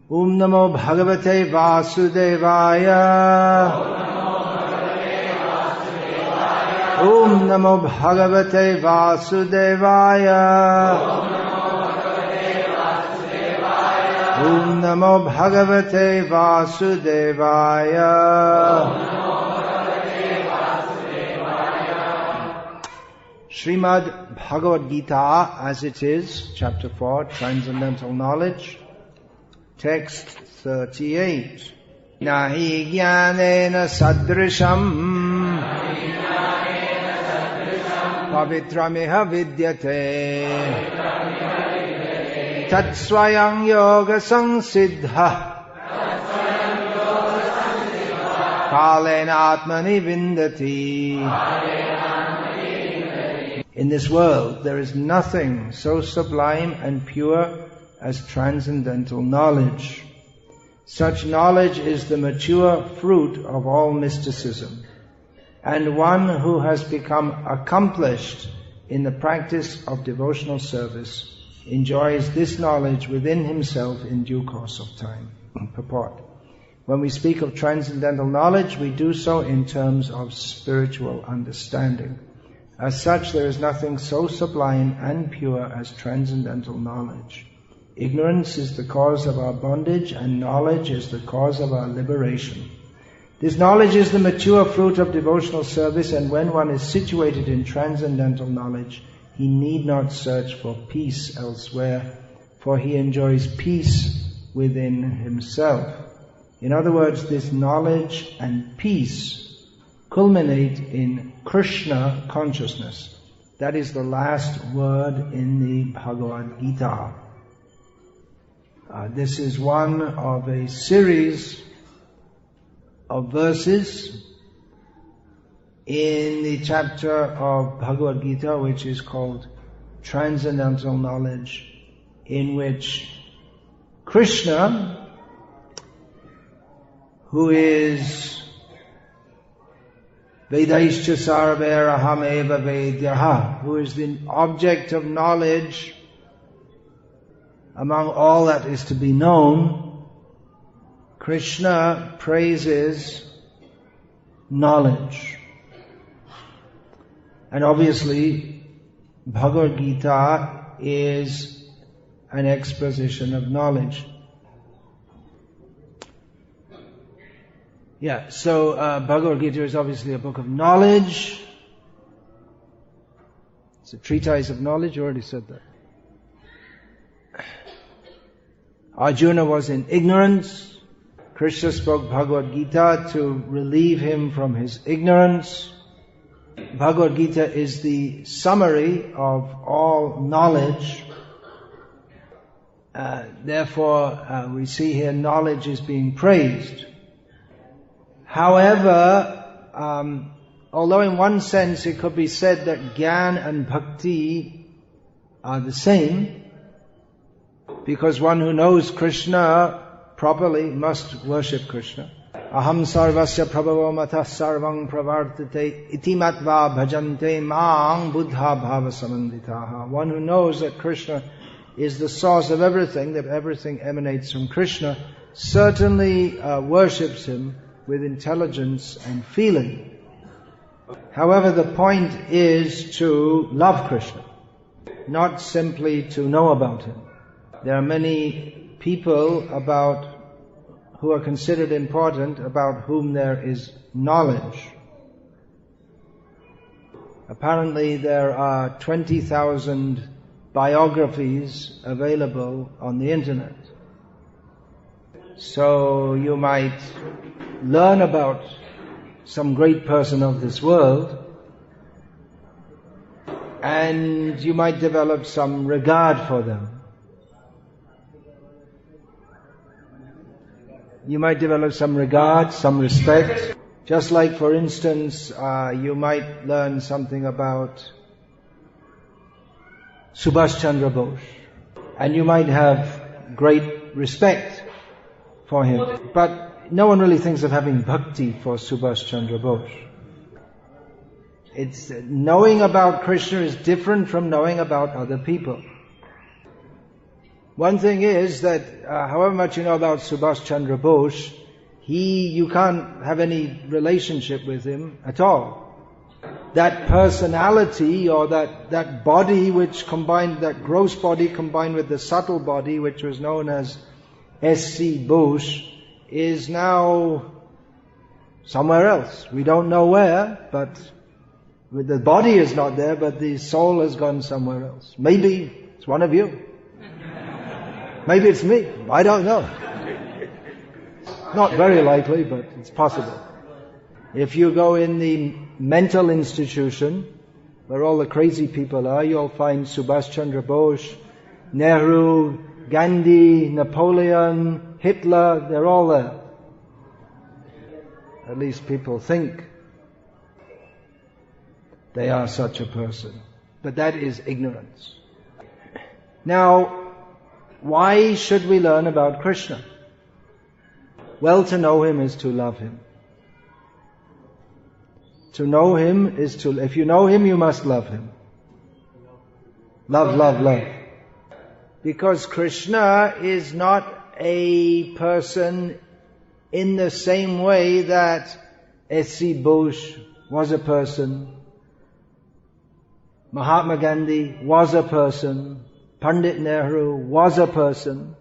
Om Namo Bhagavate Vasudevaya. Om Namo Bhagavate Vasudevaya. Om Namo Bhagavate Vasudevaya. Srimad Bhagavad-gita as it is, chapter 4, Transcendental Knowledge, text 38. Nahi jnanena sadrisham pavitramiha vidyate tat swayam yoga samsiddha kalena atmani vindati. In this world, there is nothing so sublime and pure as transcendental knowledge. Such knowledge is the mature fruit of all mysticism. And one who has become accomplished in the practice of devotional service enjoys this knowledge within himself in due course of time. Purport. When we speak of transcendental knowledge, we do so in terms of spiritual understanding. As such, there is nothing so sublime and pure as transcendental knowledge. Ignorance is the cause of our bondage, and knowledge is the cause of our liberation. This knowledge is the mature fruit of devotional service, and when one is situated in transcendental knowledge, he need not search for peace elsewhere, for he enjoys peace within himself. In other words, this knowledge and peace culminate in Krishna consciousness. That is the last word in the Bhagavad-gita. This is one of a series of verses in the chapter of Bhagavad-gita which is called Transcendental Knowledge, in which Krishna, who is Vedaischa sarveraham eva vedyaha, who is the object of knowledge among all that is to be known, Krishna praises knowledge. And obviously, Bhagavad-gita is an exposition of knowledge. Yeah, so Bhagavad-gita is obviously a book of knowledge. It's a treatise of knowledge, you already said that. Arjuna was in ignorance. Krishna spoke Bhagavad-gita to relieve him from his ignorance. Bhagavad-gita is the summary of all knowledge. Therefore, we see here knowledge is being praised. However, although in one sense it could be said that Gyan and Bhakti are the same, because one who knows Krishna properly must worship Krishna. Aham sarvasya prabhavo matah sarvang pravartate iti matva bhajante mang buddha bhava samanditaha. One who knows that Krishna is the source of everything, that everything emanates from Krishna, certainly worships him with intelligence and feeling. However, the point is to love Krishna, not simply to know about him. There are many people who are considered important, about whom there is knowledge. Apparently there are 20,000 biographies available on the internet. So you might learn about some great person of this world, and you might develop some regard for them. You might develop some regard, some respect. Just like, for instance, you might learn something about Subhash Chandra Bose, and you might have great respect for him. But no one really thinks of having bhakti for Subhash Chandra Bose. It's knowing about Krishna is different from knowing about other people. One thing is that however much you know about Subhash Chandra Bose, you can't have any relationship with him at all. That personality or that body which combined, that gross body combined with the subtle body which was known as S.C. Bose, is now somewhere else. We don't know where, but the body is not there, but the soul has gone somewhere else. Maybe it's one of you. Maybe it's me. I don't know. Not very likely, but it's possible. If you go in the mental institution, where all the crazy people are, you'll find Subhash Chandra Bose, Nehru, Gandhi, Napoleon, Hitler, they're all there. At least people think they are such a person. But that is ignorance. Now, why should we learn about Krishna? Well, to know Him is to love Him. To know Him is to, if you know Him, you must love Him. Love, love, love. Because Krishna is not a person in the same way that S.C. Bose was a person, Mahatma Gandhi was a person, Pandit Nehru was a person.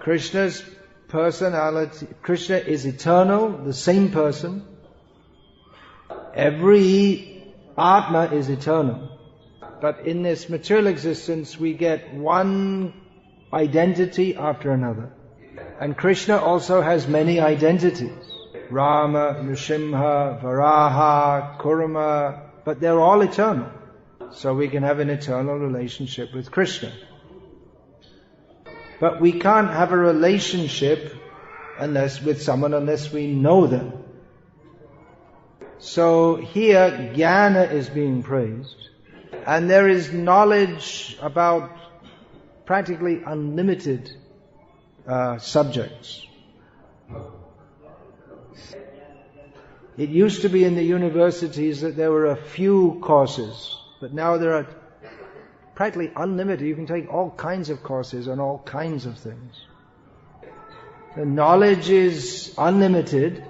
Krishna's personality, Krishna is eternal, the same person. Every Atma is eternal. But in this material existence we get one identity after another. And Krishna also has many identities. Rama, Nrsimha, Varaha, Kurma, but they're all eternal. So we can have an eternal relationship with Krishna. But we can't have a relationship with someone unless we know them. So here, jnana is being praised. And there is knowledge about practically unlimited subjects. It used to be in the universities that there were a few courses, but now there are practically unlimited. You can take all kinds of courses on all kinds of things. The knowledge is unlimited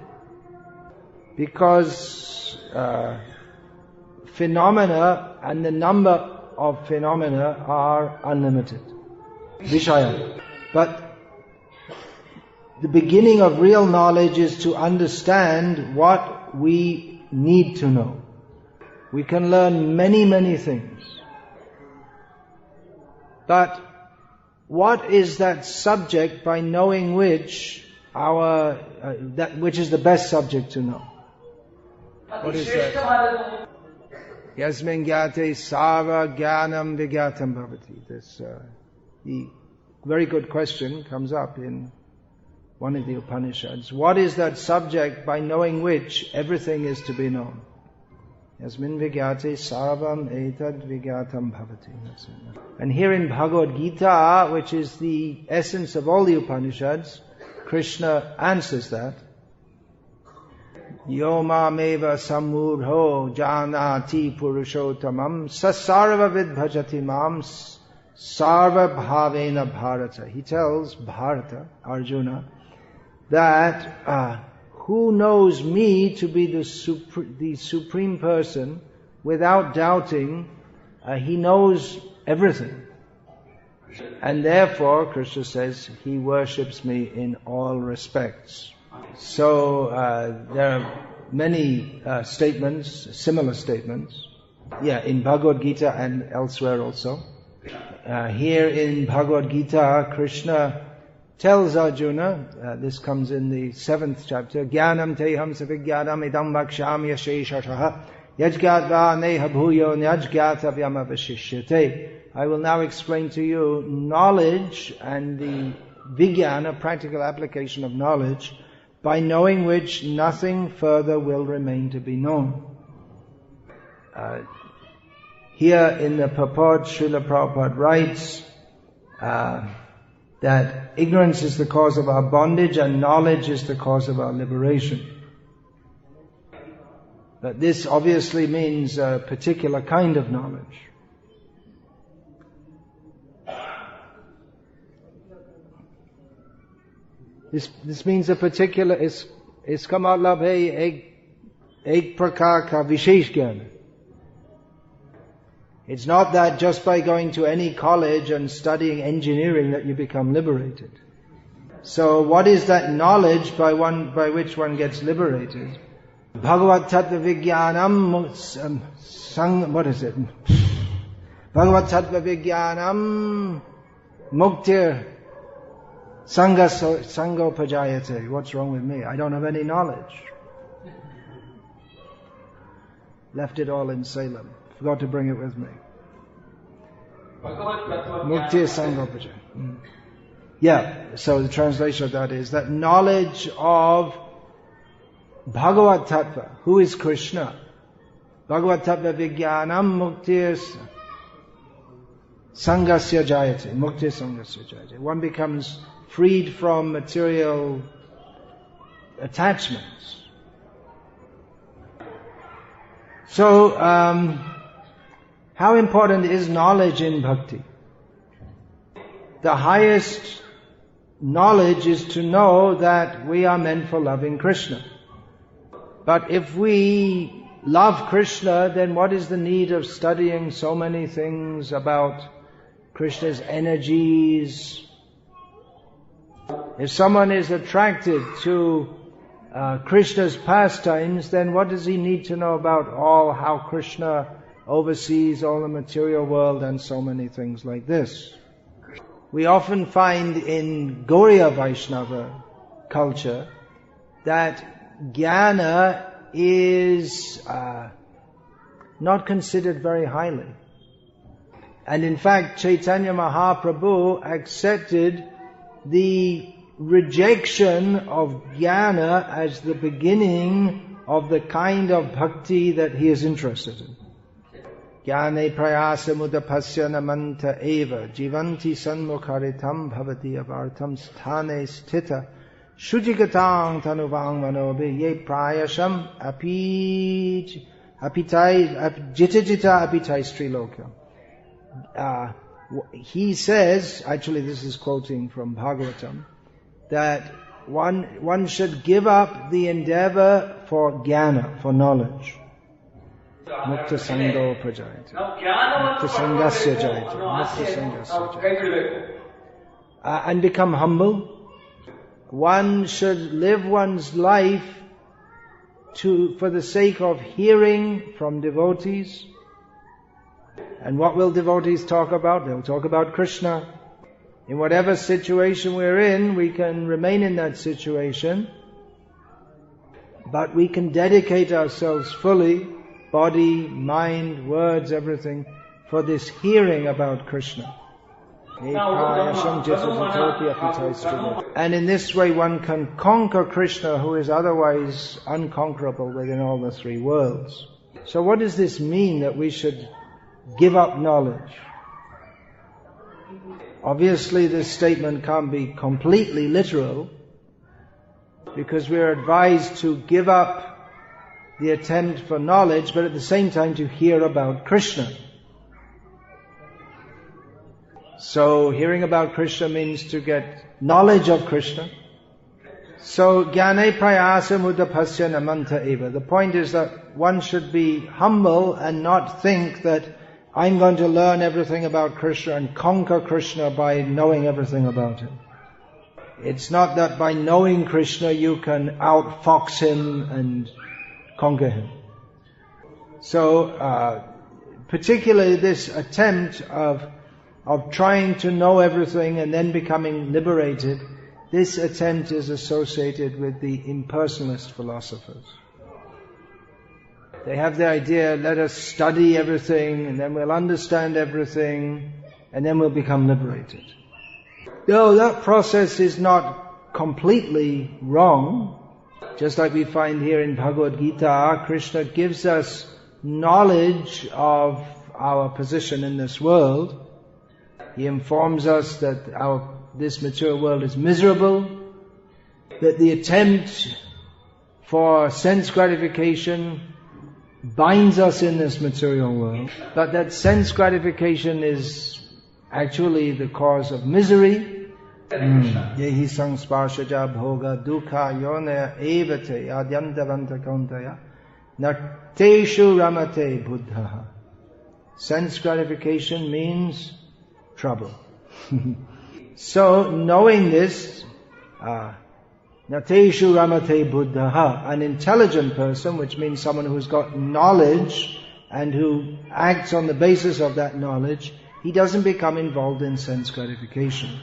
because phenomena and the number of phenomena are unlimited. Vishaya. But the beginning of real knowledge is to understand what we need to know. We can learn many, many things. But what is that subject by knowing which which is the best subject to know? What is that? Yasmin gyate sarva jnanam vigyatam bhavati. This the very good question comes up in one of the Upanishads. What is that subject by knowing which everything is to be known? Yasmin vigyate sarvam etad vigyatam bhavati. And here in Bhagavad-gita, which is the essence of all the Upanishads, Krishna answers that. Yo mameva samurho janati purushottamam sasarva vidbhajati mam sarva bhavena bharata. He tells Bharata, Arjuna, that who knows me to be the supreme person without doubting, he knows everything. And therefore, Krishna says, he worships me in all respects. So there are many statements, similar statements, in Bhagavad-gita and elsewhere also. Here in Bhagavad-gita, Krishna tells Arjuna, this comes in the 7th chapter, Jnanam teham savijnanam idam vakshami asheshashaha yajgatva neha bhuyo nyajgatavyam avashishyate. I will now explain to you knowledge and the vijnana, practical application of knowledge, by knowing which nothing further will remain to be known. Here in the purport, Srila Prabhupada writes that ignorance is the cause of our bondage and knowledge is the cause of our liberation. But this obviously means a particular kind of knowledge. This means a particular, iska matlab hai ek prakar ka vishesh gyan. It's not that just by going to any college and studying engineering that you become liberated. So what is that knowledge by which one gets liberated? Bhagavad Tattva Vijnanam what is it? Bhagavad Tattva Vijnanam Muktir Sango Pajayate. What's wrong with me? I don't have any knowledge. Left it all in Salem. Forgot to bring it with me. Muktir Sango Pajayate. Yeah, so the translation of that is that knowledge of Bhagavad Tattva. Who is Krishna? Bhagavad Tattva Vijnanam Muktir Sangasya Jayate. Muktir Sangasya Jayate. One becomes freed from material attachments. So, how important is knowledge in bhakti? The highest knowledge is to know that we are meant for loving Krishna. But if we love Krishna, then what is the need of studying so many things about Krishna's energies? If someone is attracted to Krishna's pastimes, then what does he need to know about how Krishna oversees all the material world and so many things like this? We often find in Gauriya Vaishnava culture that jnana is not considered very highly. And in fact, Chaitanya Mahaprabhu accepted the rejection of jnana as the beginning of the kind of bhakti that he is interested in. Jnane prayasa mudapasya namanta eva jivanti sanmukharitam bhavati avartam sthane sthita shujigatang tanuvang manobi ye prayasham jita apitai strilokya. He says, actually this is quoting from Bhagavatam, that one should give up the endeavor for jnana, for knowledge. Mukta sango prajayate. Mukta sangasya jayate. Mukta sangasya jayate. And become humble. One should live one's life for the sake of hearing from devotees. And what will devotees talk about? They'll talk about Krishna. In whatever situation we're in, we can remain in that situation, but we can dedicate ourselves fully, body, mind, words, everything, for this hearing about Krishna. And in this way one can conquer Krishna, who is otherwise unconquerable within all the three worlds. So what does this mean, that we should give up knowledge? Obviously this statement can't be completely literal, because we're advised to give up the attempt for knowledge, but at the same time to hear about Krishna. So hearing about Krishna means to get knowledge of Krishna. So jnane prayasa mudapasya namanta eva. The point is that one should be humble and not think that I'm going to learn everything about Krishna and conquer Krishna by knowing everything about him. It's not that by knowing Krishna you can outfox him and conquer him. So, particularly this attempt of trying to know everything and then becoming liberated, this attempt is associated with the impersonalist philosophers. They have the idea, let us study everything and then we'll understand everything and then we'll become liberated. No, that process is not completely wrong. Just like we find here in Bhagavad-gita, Krishna gives us knowledge of our position in this world. He informs us that this material world is miserable, that the attempt for sense gratification binds us in this material world, but that sense gratification is actually the cause of misery, Yehi sangsparshaja bhoga dukha yonaya evate adyantavanta kauntaya nateshu ramate buddha. Sense gratification means trouble. So, knowing this, nateshu ramate buddha, an intelligent person, which means someone who's got knowledge and who acts on the basis of that knowledge, he doesn't become involved in sense gratification.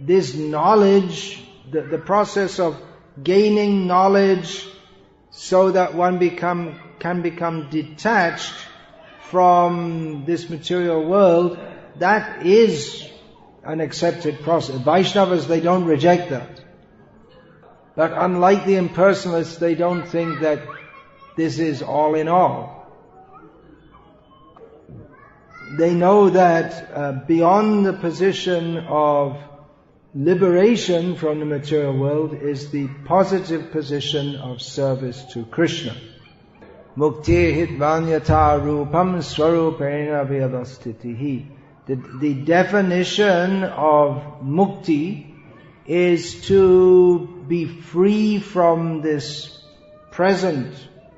This knowledge, the process of gaining knowledge so that one can become detached from this material world, that is an accepted process. Vaishnavas, they don't reject that. But unlike the impersonalists, they don't think that this is all in all. They know that beyond the position of liberation from the material world is the positive position of service to Krishna. Mukti hitvanyata rupam swarupena vyavastitihi. The definition of mukti is to be free from this present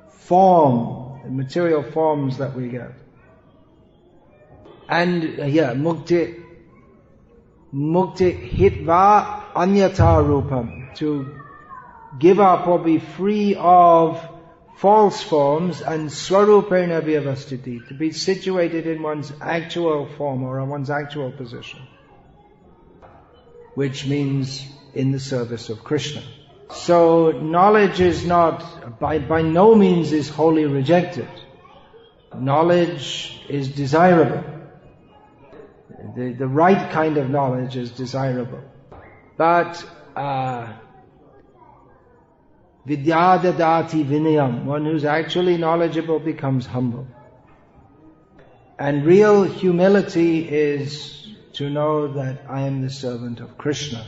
form, the material forms that we get. And mukti hitva anyata rupam, to give up or be free of false forms, and swarupena vyavastiti, to be situated in one's actual form or in one's actual position, which means in the service of Krishna. So knowledge is not, by no means is wholly rejected. Knowledge is desirable. The right kind of knowledge is desirable. But vidyadadati vinayam, one who's actually knowledgeable becomes humble. And real humility is to know that I am the servant of Krishna.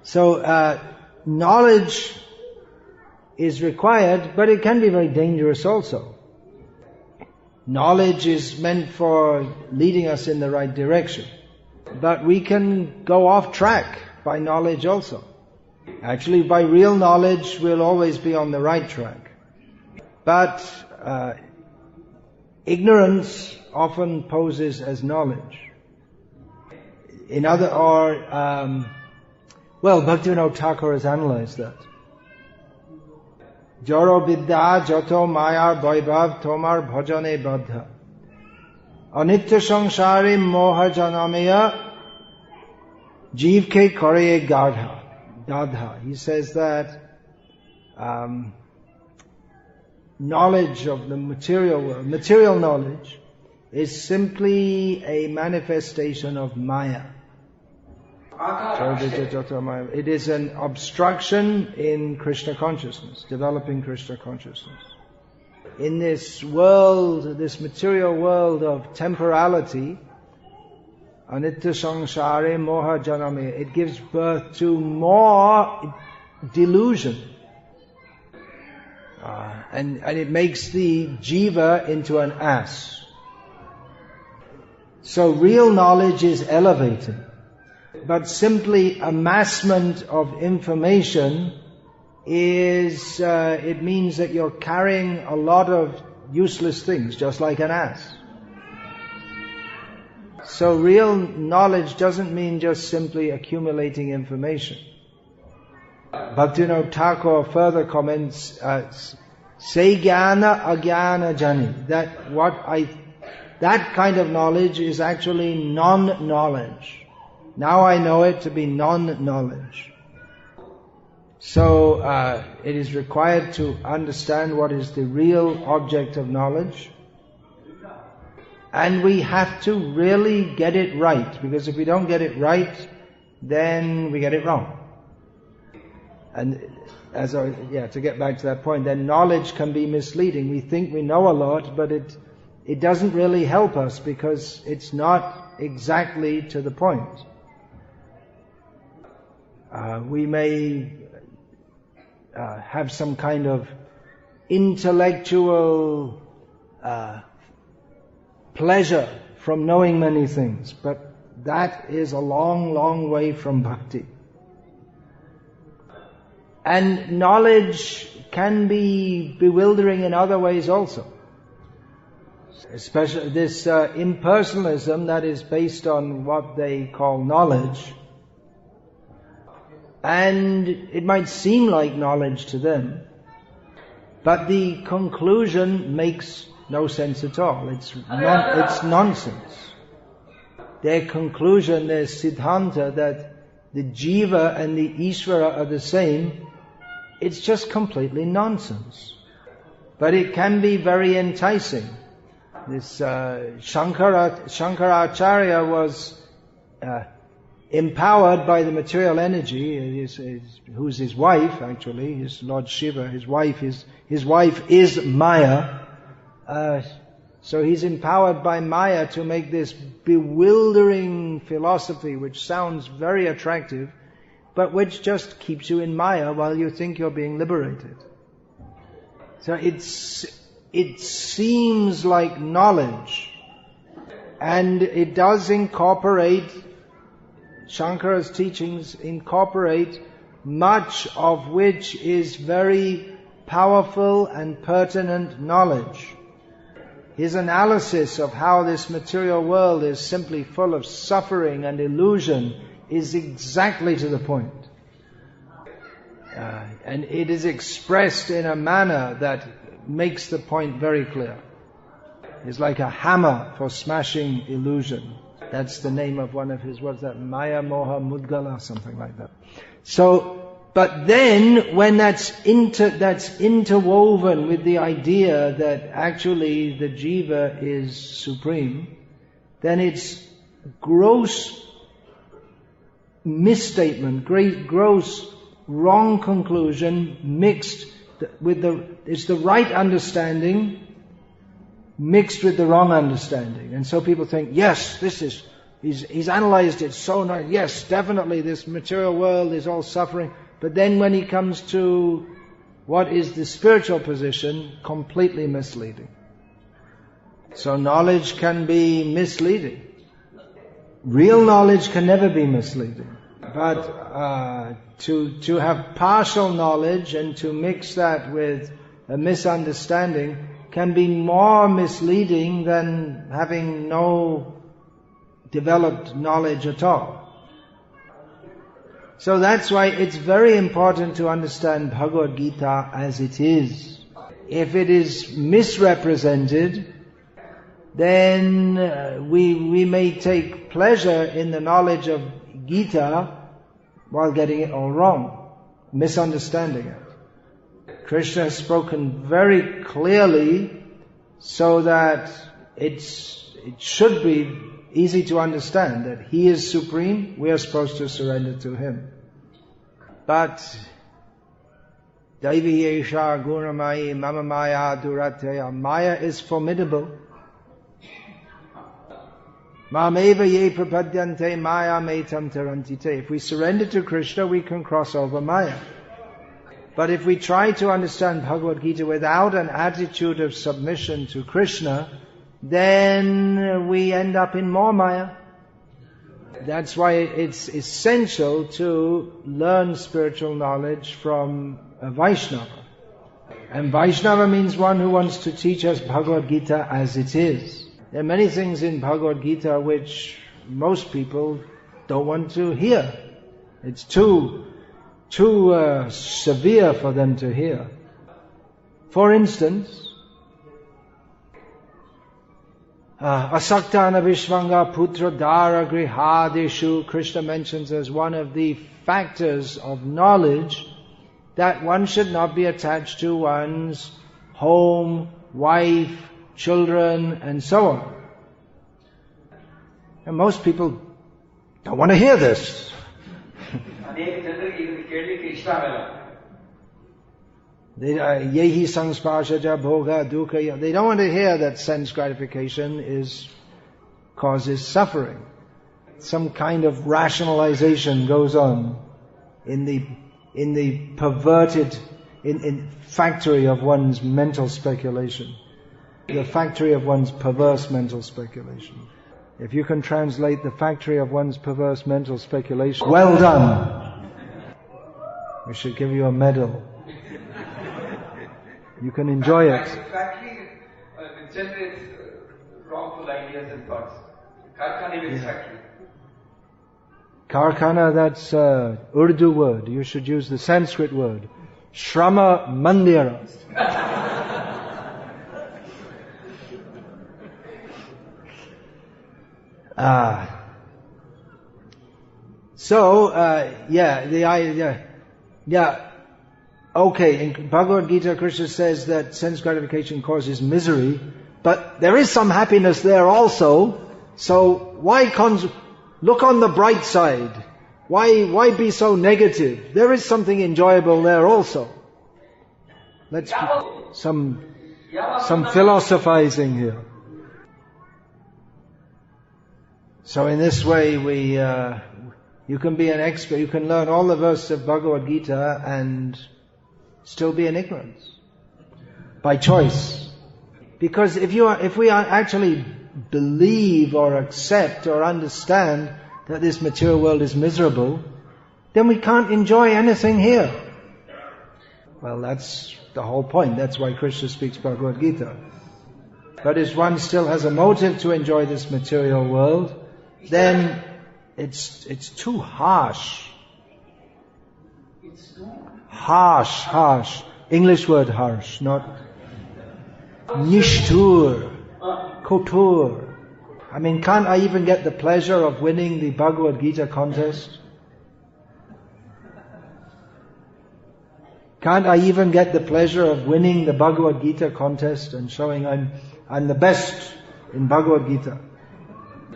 So knowledge is required, but it can be very dangerous also. Knowledge is meant for leading us in the right direction. But we can go off track by knowledge also. Actually, by real knowledge, we'll always be on the right track. But ignorance often poses as knowledge. Bhaktivinoda Thakur has analyzed that. Joro vidya joto mayar vaibhav tomar bhajane baddha. Anitya samsari moha janameya jeev ke kare dadha. He says that knowledge of the material world, material knowledge, is simply a manifestation of Maya. It is an obstruction in Krishna consciousness, developing Krishna consciousness. In this world, this material world of temporality, anitya samsare moha janame, it gives birth to more delusion. And it makes the jiva into an ass. So real knowledge is elevating. But simply amassment of information is, it means that you're carrying a lot of useless things, just like an ass. So real knowledge doesn't mean just simply accumulating information. Bhaktivinoda Thakur further comments, say jnana ajnana jani, that kind of knowledge is actually non-knowledge. Now I know it to be non-knowledge. So it is required to understand what is the real object of knowledge. And we have to really get it right, because if we don't get it right, then we get it wrong. And to get back to that point, then knowledge can be misleading. We think we know a lot, but it doesn't really help us because it's not exactly to the point. We may have some kind of intellectual pleasure from knowing many things, but that is a long, long way from bhakti. And knowledge can be bewildering in other ways also. Especially this impersonalism that is based on what they call knowledge. And it might seem like knowledge to them, but the conclusion makes no sense at all. It's nonsense. Their conclusion, their siddhanta, that the jiva and the Ishvara are the same, it's just completely nonsense. But it can be very enticing. This Shankaracharya was empowered by the material energy, who's his wife actually, his Lord Shiva, his wife is Maya. So he's empowered by Maya to make this bewildering philosophy which sounds very attractive, but which just keeps you in Maya while you think you're being liberated. So it seems like knowledge, and it does incorporate, Shankara's teachings incorporate much of which is very powerful and pertinent knowledge. His analysis of how this material world is simply full of suffering and illusion is exactly to the point. And it is expressed in a manner that makes the point very clear. It's like a hammer for smashing illusion. That's the name of one of his, what's that? Maya Moha Mudgala, something like that. So, but then when that's interwoven with the idea that actually the jiva is supreme, then it's gross misstatement, gross wrong conclusion mixed with it's the right understanding mixed with the wrong understanding. And so people think, yes, he's analyzed it so nice, yes, definitely this material world is all suffering. But then when he comes to what is the spiritual position, completely misleading. So knowledge can be misleading. Real knowledge can never be misleading. But to have partial knowledge and to mix that with a misunderstanding can be more misleading than having no developed knowledge at all. So that's why it's very important to understand Bhagavad-gita as it is. If it is misrepresented, then we may take pleasure in the knowledge of Gita while getting it all wrong, misunderstanding it. Krishna has spoken very clearly so that it should be easy to understand that He is supreme, we are supposed to surrender to Him. But Daivi Yesha Gunamayi Mama Maya Durateya, Maya is formidable. Mameva ye prapadyante Maya metam tarantite. If we surrender to Krishna, we can cross over Maya. But if we try to understand Bhagavad-gita without an attitude of submission to Krishna, then we end up in more Maya. That's why it's essential to learn spiritual knowledge from a Vaishnava. And Vaishnava means one who wants to teach us Bhagavad-gita as it is. There are many things in Bhagavad-gita which most people don't want to hear. It's too severe for them to hear. For instance, Asaktana Vishvanga Putra Dara Grihadeshu, Krishna mentions as one of the factors of knowledge that one should not be attached to one's home, wife, children, and so on. And most people don't want to hear this. Yehi sangsparshaja bhoga dukkha. They don't want to hear that sense gratification causes suffering. Some kind of rationalization goes on in the perverted in factory of one's mental speculation. The factory of one's perverse mental speculation. If you can translate the factory of one's perverse mental speculation, well done. We should give you a medal. You can enjoy it. The factory generates wrongful ideas and thoughts. Karkhana is factory. Karkhana, that's Urdu word. You should use the Sanskrit word. Shrama Mandira. Okay, in Bhagavad-gita, Krishna says that sense gratification causes misery, but there is some happiness there also, so look on the bright side. Why be so negative? There is something enjoyable there also. Let's some philosophizing here. So in this way, you can be an expert. You can learn all the verses of Bhagavad-gita and still be in ignorance by choice. Because if we actually believe or accept or understand that this material world is miserable, then we can't enjoy anything here. Well, that's the whole point. That's why Krishna speaks Bhagavad-gita. But if one still has a motive to enjoy this material world, then it's too harsh. Harsh. English word harsh, not nishtur, kotur. I mean, can't I even get the pleasure of winning the Bhagavad-gita contest? Can't I even get the pleasure of winning the Bhagavad-gita contest and showing I'm the best in Bhagavad-gita?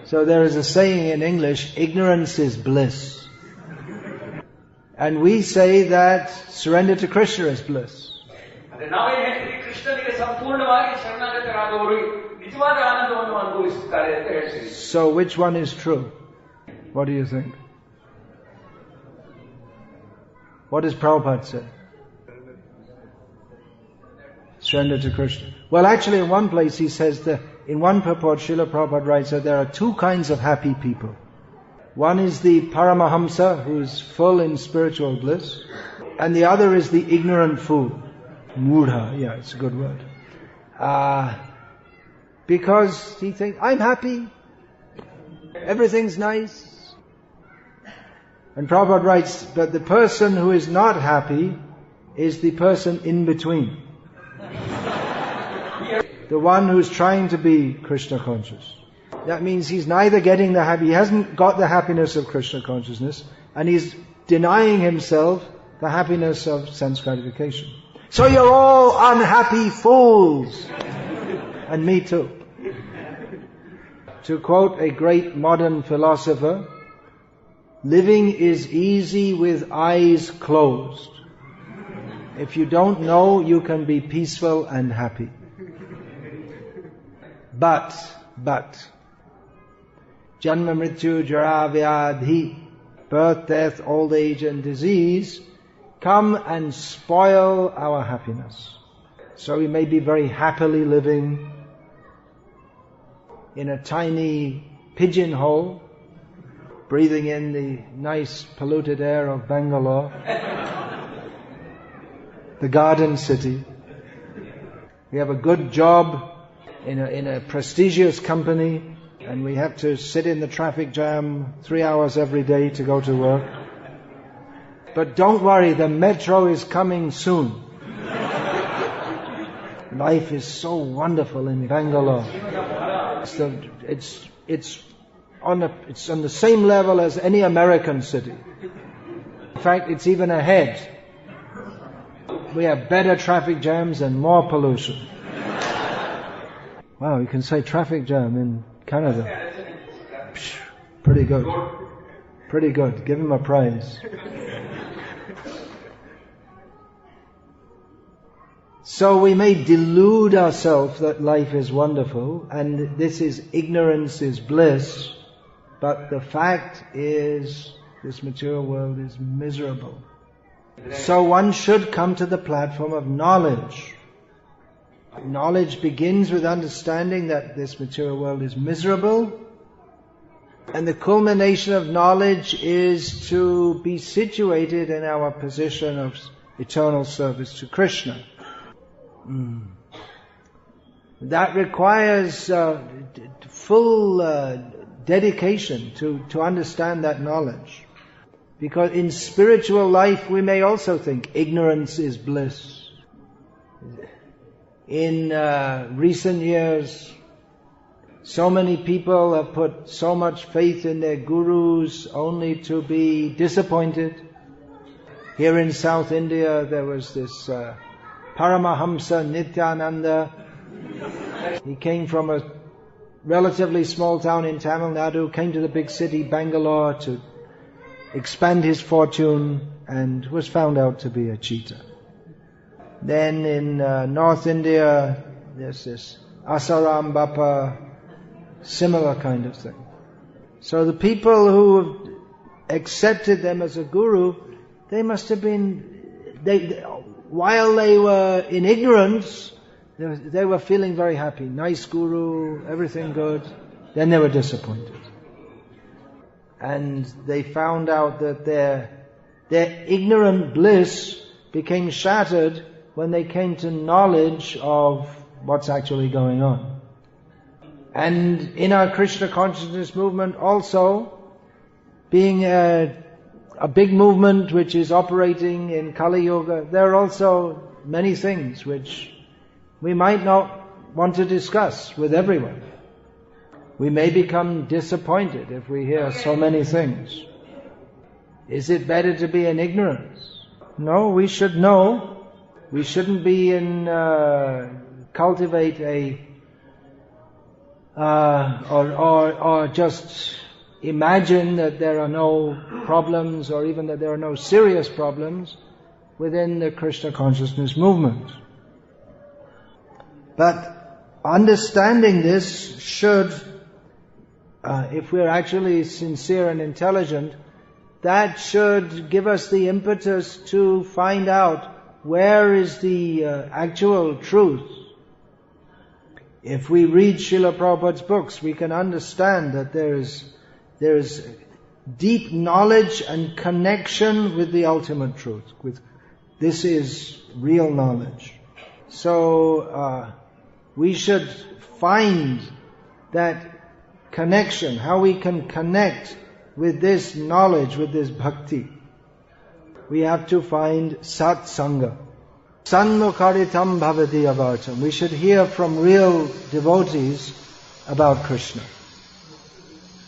So there is a saying in English, ignorance is bliss. And we say that surrender to Krishna is bliss. So which one is true? What do you think? What does Prabhupada say? Surrender to Krishna. Well, actually in one place he says that, in one purport, Srila Prabhupada writes that there are two kinds of happy people. One is the Paramahamsa, who is full in spiritual bliss, and the other is the ignorant fool. Mudha, yeah, it's a good word. Because he thinks, I'm happy, everything's nice. And Prabhupada writes that the person who is not happy is the person in between. The one who's trying to be Krishna conscious. That means he's neither getting he hasn't got the happiness of Krishna consciousness, and he's denying himself the happiness of sense gratification. So you're all unhappy fools! And me too. To quote a great modern philosopher, living is easy with eyes closed. If you don't know, you can be peaceful and happy. But, Janma Mrityu Jara Vyadhi, birth, death, old age and disease, come and spoil our happiness. So we may be very happily living in a tiny pigeonhole, breathing in the nice polluted air of Bangalore, the garden city. We have a good job in a prestigious company, and we have to sit in the traffic jam 3 hours every day to go to work. But don't worry, the metro is coming soon. Life is so wonderful in Bangalore. It's on the same level as any American city. In fact, it's even ahead. We have better traffic jams and more pollution. Wow, you can say traffic jam in Canada. Pretty good. Pretty good. Give him a praise. So we may delude ourselves that life is wonderful and this is ignorance is bliss, but the fact is this material world is miserable. So one should come to the platform of knowledge. Knowledge begins with understanding that this material world is miserable, And the culmination of knowledge is to be situated in our position of eternal service to Krishna. That requires full dedication to understand that knowledge. Because in spiritual life we may also think ignorance is bliss. In recent years, so many people have put so much faith in their gurus only to be disappointed. Here in South India there was this Paramahamsa Nityananda. He came from a relatively small town in Tamil Nadu, came to the big city Bangalore to expand his fortune, and was found out to be a cheater. Then in North India there's this Asaram Bappa, similar kind of thing. So the people who accepted them as a guru, they must have been, while they were in ignorance, they were feeling very happy. Nice guru, everything good. Then they were disappointed. And they found out that their ignorant bliss became shattered when they came to knowledge of what's actually going on. And in our Krishna consciousness movement also, being a big movement which is operating in Kali Yuga, there are also many things which we might not want to discuss with everyone. We may become disappointed if we hear so many things. Is it better to be in ignorance? No, we should know. We shouldn't be cultivate or just imagine that there are no problems, or even that there are no serious problems within the Krishna consciousness movement. But understanding this should, if we're actually sincere and intelligent, that should give us the impetus to find out where is the actual truth. If we read Srila Prabhupada's books, we can understand that there is deep knowledge and connection with the ultimate truth. This is real knowledge. So we should find that connection, how we can connect with this knowledge, with this bhakti. We have to find satsanga. Sanmukaritam bhavati avartam. We should hear from real devotees about Krishna.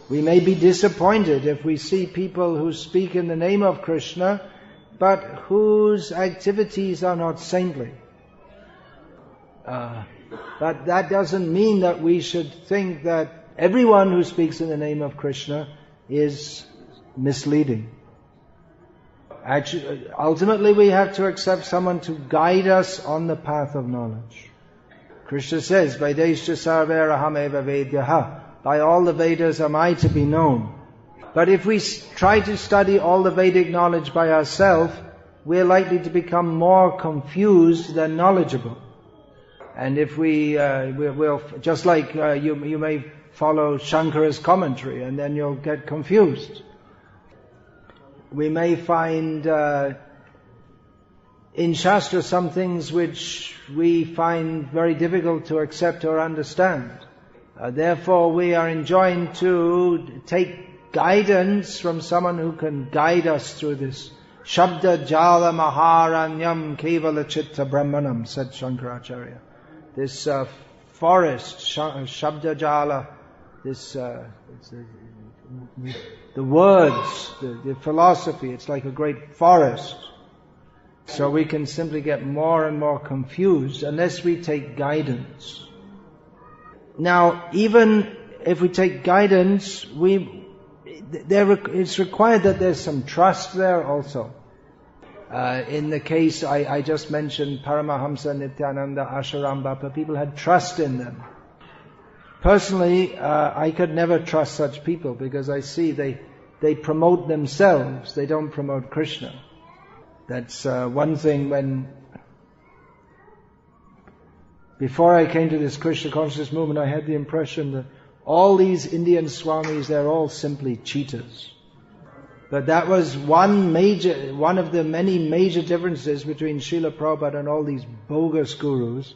We may be disappointed if we see people who speak in the name of Krishna, but whose activities are not saintly. But that doesn't mean that we should think that everyone who speaks in the name of Krishna is misleading. Actually, ultimately we have to accept someone to guide us on the path of knowledge. Krishna says, Vaideshya sarvaraham eva vedyaha. By all the Vedas am I to be known. But if we try to study all the Vedic knowledge by ourselves, we're likely to become more confused than knowledgeable. And if we'll just like you may follow Shankara's commentary, and then you'll get confused. We may find in Shastra some things which we find very difficult to accept or understand. Therefore we are enjoined to take guidance from someone who can guide us through this. Shabda jala maharanyam kevala chitta brahmanam, said Shankaracharya. This forest, Shabda jala, this the words, the philosophy, it's like a great forest. So we can simply get more and more confused unless we take guidance. Now, even if we take guidance, it's required that there's some trust there also. In the case I just mentioned, Paramahamsa Nityananda, Asharam Bappa, people had trust in them. Personally, I could never trust such people because I see they promote themselves, they don't promote Krishna. That's one thing before I came to this Krishna consciousness movement, I had the impression that All these Indian Swamis, they're all simply cheaters. But that was one of the many major differences between Srila Prabhupada and all these bogus gurus.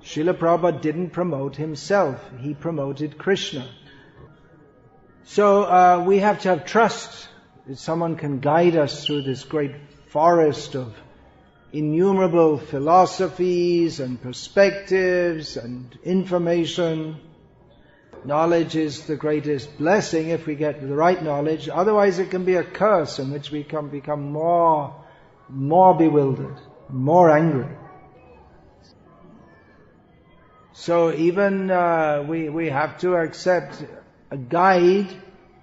Srila Prabhupada didn't promote himself, he promoted Krishna. So we have to have trust that someone can guide us through this great forest of innumerable philosophies and perspectives and information. Knowledge is the greatest blessing if we get the right knowledge. Otherwise it can be a curse in which we can become more bewildered, more angry. So even we have to accept a guide,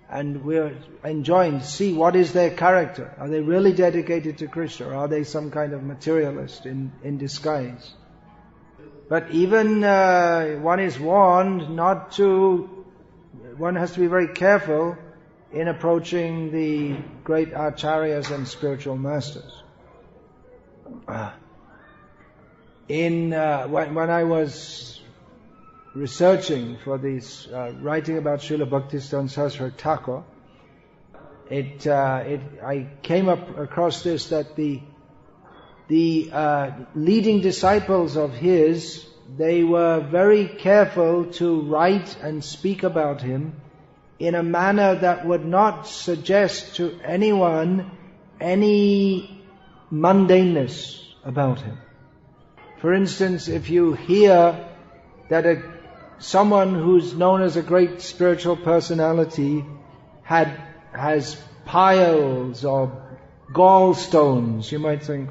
and we're enjoying to see what is their character. Are they really dedicated to Krishna, or are they some kind of materialist in disguise? But even one is warned one has to be very careful in approaching the great acharyas and spiritual masters. When I was researching for these, writing about Srila Bhaktisiddhanta Saraswati Thakur, I came across this, that the leading disciples of his, they were very careful to write and speak about him in a manner that would not suggest to anyone any mundaneness about him. For instance, if you hear that someone who's known as a great spiritual personality has piles or gallstones, you might think,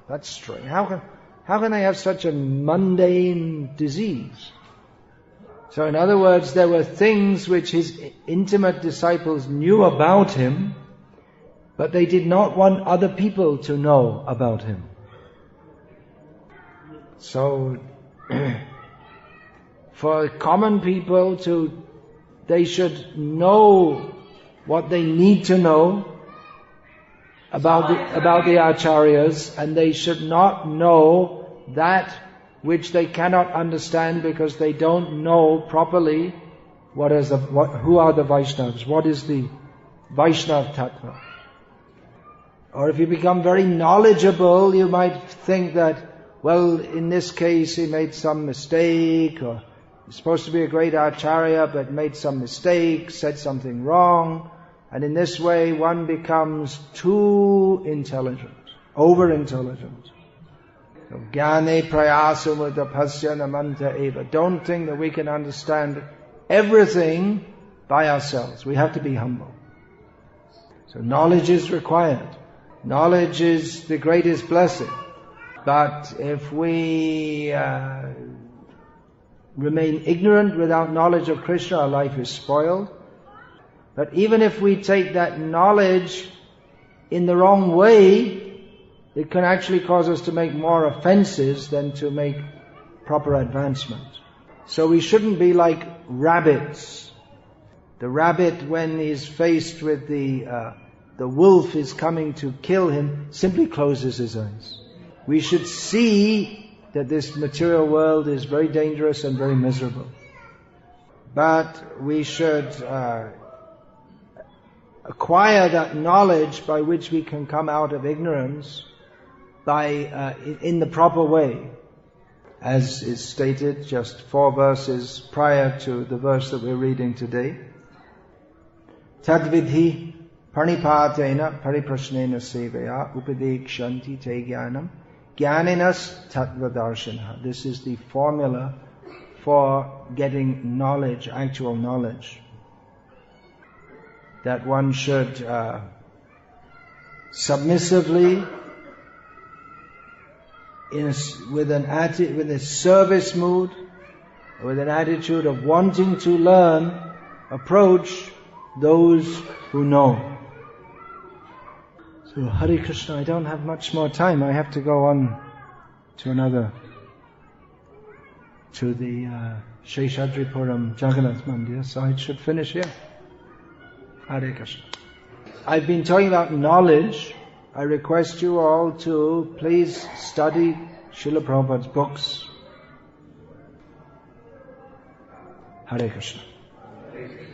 that's strange. How can they have such a mundane disease? So in other words, there were things which his intimate disciples knew about him, but they did not want other people to know about him. So for common people they should know what they need to know about the acharyas, and they should not know that which they cannot understand because they don't know properly who are the Vaishnavas, what is the Vaishnav Tattva. Or if you become very knowledgeable, you might think that, well, in this case he made some mistake, or he's supposed to be a great acharya but made some mistake, said something wrong. And in this way one becomes too intelligent, over-intelligent. So, Jnane prayasumudapasya namanta eva. Don't think that we can understand everything by ourselves. We have to be humble. So knowledge is required. Knowledge is the greatest blessing. But if we remain ignorant without knowledge of Krishna, our life is spoiled. But even if we take that knowledge in the wrong way, it can actually cause us to make more offenses than to make proper advancement. So we shouldn't be like rabbits. The rabbit, when he's faced with the wolf is coming to kill him, simply closes his eyes. We should see that this material world is very dangerous and very miserable. But we should acquire that knowledge by which we can come out of ignorance in the proper way, as is stated just 4 verses prior to the verse that we're reading today. Tadvidhi pranipatena pariprashnena sevaya upadekshanti te jnanam jnaninas tattvadarshana. This is the formula for getting knowledge, actual knowledge. That one should submissively, with a service mood, with an attitude of wanting to learn, approach those who know. So Hare Krishna, I don't have much more time. I have to go on to the Sheshadripuram Jagannath Mandir, so I should finish here. Hare Krishna. I've been talking about knowledge. I request you all to please study Srila Prabhupada's books. Hare Krishna. Hare Krishna.